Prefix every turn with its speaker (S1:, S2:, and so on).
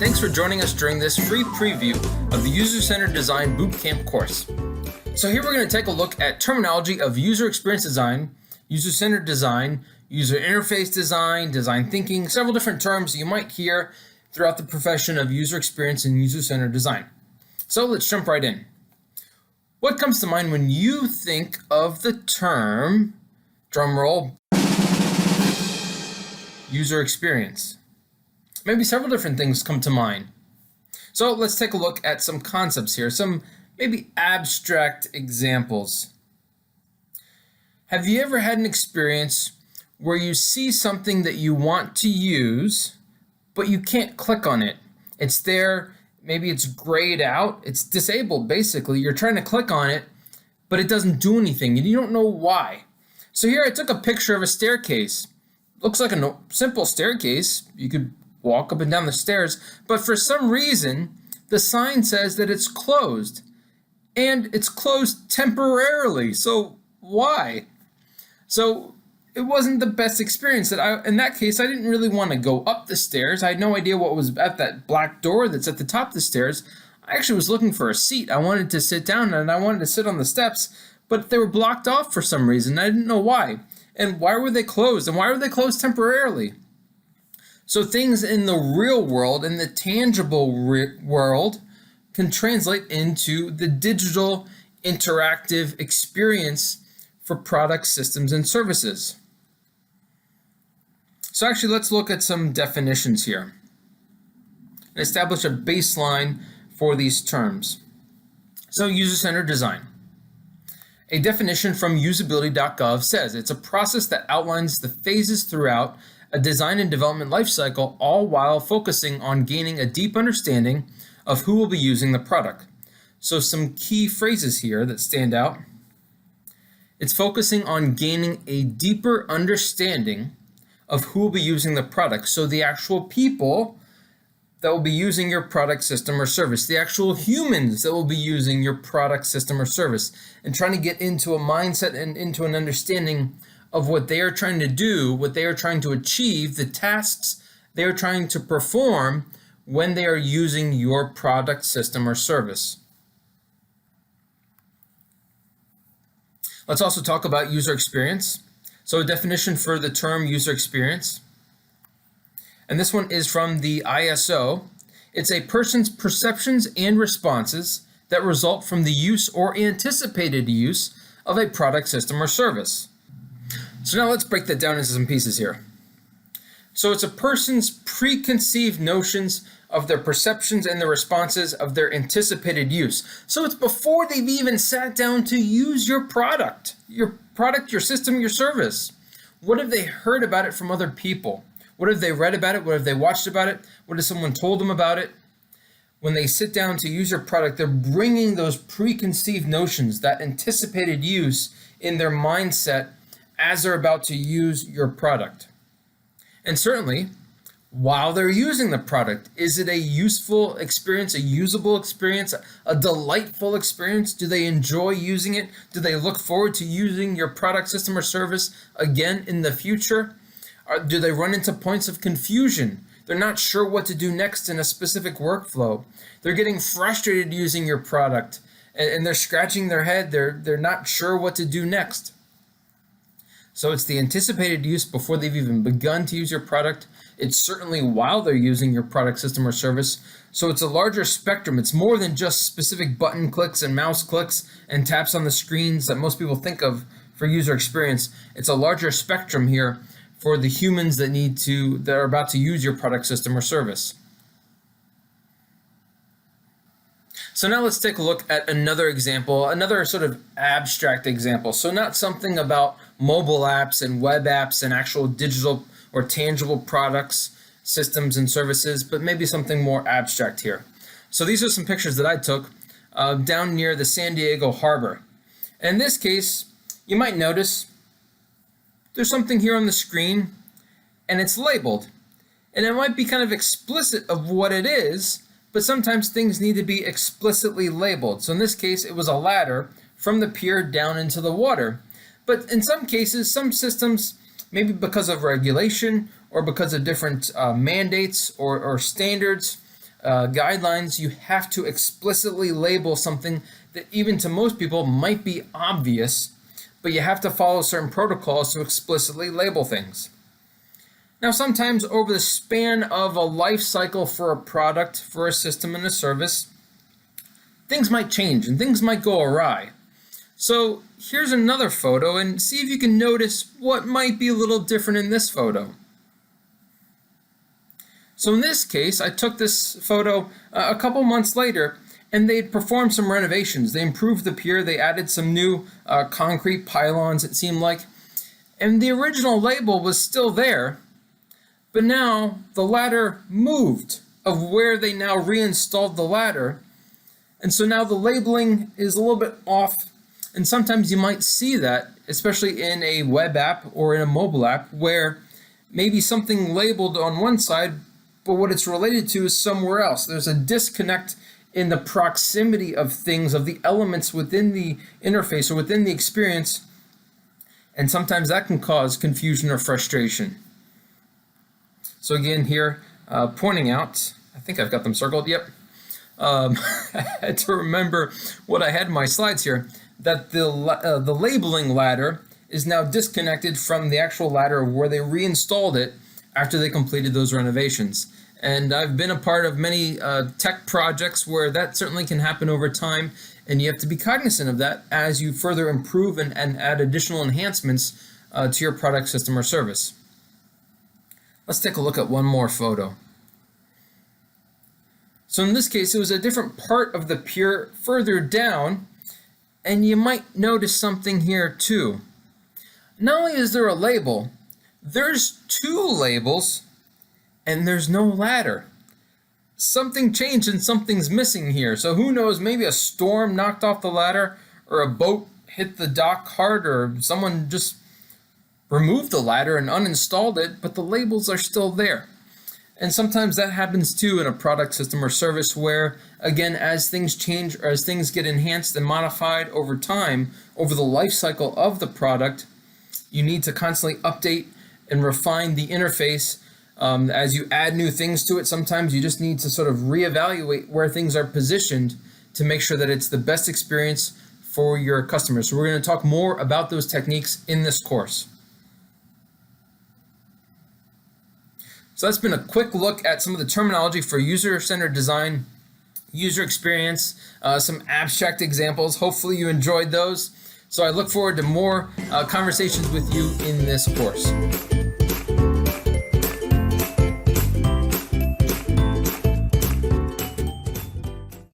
S1: Thanks for joining us during this free preview of the User-Centered Design Bootcamp course. So here we're going to take a look at terminology of user experience design, user-centered design, user interface design, design thinking, several different terms you might hear throughout the profession of user experience and user-centered design. So let's jump right in. What comes to mind when you think of the term, drum roll, user experience? Maybe several different things come to mind. So let's take a look at some concepts here, some maybe abstract examples. Have you ever had an experience where you see something that you want to use, but you can't click on it? It's there, maybe it's grayed out, it's disabled basically. You're trying to click on it, but it doesn't do anything and you don't know why. So here I took a picture of a staircase. Looks like a simple staircase. You could walk up and down the stairs, but for some reason, the sign says that it's closed. And it's closed temporarily. So why? So it wasn't the best experience. In that case, I didn't really want to go up the stairs. I had no idea what was at that black door that's at the top of the stairs. I actually was looking for a seat. I wanted to sit down and I wanted to sit on the steps, but they were blocked off for some reason. I didn't know why. And why were they closed? And why were they closed temporarily? So things in the real world, in the tangible world, can translate into the digital interactive experience for products, systems, and services. So actually, let's look at some definitions here and establish a baseline for these terms. So user-centered design. A definition from usability.gov says it's a process that outlines the phases throughout a design and development lifecycle, all while focusing on gaining a deep understanding of who will be using the product. So some key phrases here that stand out. It's focusing on gaining a deeper understanding of who will be using the product. So the actual people that will be using your product, system, or service, the actual humans that will be using your product, system, or service, and trying to get into a mindset and into an understanding of what they are trying to do, what they are trying to achieve, the tasks they are trying to perform when they are using your product, system, or service. Let's also talk about user experience. So a definition for the term user experience. And this one is from the ISO. It's a person's perceptions and responses that result from the use or anticipated use of a product, system, or service. So now let's break that down into some pieces here. So it's a person's preconceived notions of their perceptions and the responses of their anticipated use. So it's before they've even sat down to use your product, your system, your service. What have they heard about it from other people? What have they read about it? What have they watched about it? What has someone told them about it? When they sit down to use your product, they're bringing those preconceived notions, that anticipated use in their mindset as they're about to use your product. And certainly, while they're using the product, is it a useful experience, a usable experience, a delightful experience? Do they enjoy using it? Do they look forward to using your product, system, or service again in the future? Or do they run into points of confusion? They're not sure what to do next in a specific workflow. They're getting frustrated using your product and they're scratching their head. They're not sure what to do next. So it's the anticipated use before they've even begun to use your product. It's certainly while they're using your product, system, or service. So it's a larger spectrum. It's more than just specific button clicks and mouse clicks and taps on the screens that most people think of for user experience. It's a larger spectrum here for the humans that are about to use your product, system, or service. So now let's take a look at another example, another sort of abstract example. So not something about mobile apps and web apps and actual digital or tangible products, systems, and services, but maybe something more abstract here. So these are some pictures that I took down near the San Diego harbor. And in this case, you might notice there's something here on the screen and it's labeled. And it might be kind of explicit of what it is, but sometimes things need to be explicitly labeled. So in this case, it was a ladder from the pier down into the water. But in some cases, some systems, maybe because of regulation or because of different mandates or standards, guidelines, you have to explicitly label something that even to most people might be obvious, but you have to follow certain protocols to explicitly label things. Now, sometimes over the span of a life cycle for a product, for a system and a service, things might change and things might go awry. So here's another photo, and see if you can notice what might be a little different in this photo. So in this case, I took this photo a couple months later, and they'd performed some renovations. They improved the pier, they added some new concrete pylons, it seemed like, and the original label was still there, but now the ladder moved of where they now reinstalled the ladder, and so now the labeling is a little bit off. And sometimes you might see that, especially in a web app or in a mobile app, where maybe something labeled on one side, but what it's related to is somewhere else. There's a disconnect in the proximity of things, of the elements within the interface or within the experience, and sometimes that can cause confusion or frustration. So again here, pointing out, I think I've got them circled, yep. I had to remember what I had in my slides here, that the labeling ladder is now disconnected from the actual ladder where they reinstalled it after they completed those renovations. And I've been a part of many tech projects where that certainly can happen over time, and you have to be cognizant of that as you further improve and add additional enhancements to your product, system, or service. Let's take a look at one more photo. So in this case, it was a different part of the pier further down, and you might notice something here too. Not only is there a label, there's two labels, and there's no ladder. Something changed and something's missing here. So who knows, maybe a storm knocked off the ladder, or a boat hit the dock hard, or someone just removed the ladder and uninstalled it, but the labels are still there. And sometimes that happens too in a product, system, or service where, again, as things change or as things get enhanced and modified over time, over the life cycle of the product, you need to constantly update and refine the interface. As you add new things to it, sometimes you just need to sort of reevaluate where things are positioned to make sure that it's the best experience for your customers. So we're going to talk more about those techniques in this course. So that's been a quick look at some of the terminology for user-centered design, user experience, some abstract examples. Hopefully you enjoyed those. So I look forward to more conversations with you in this course.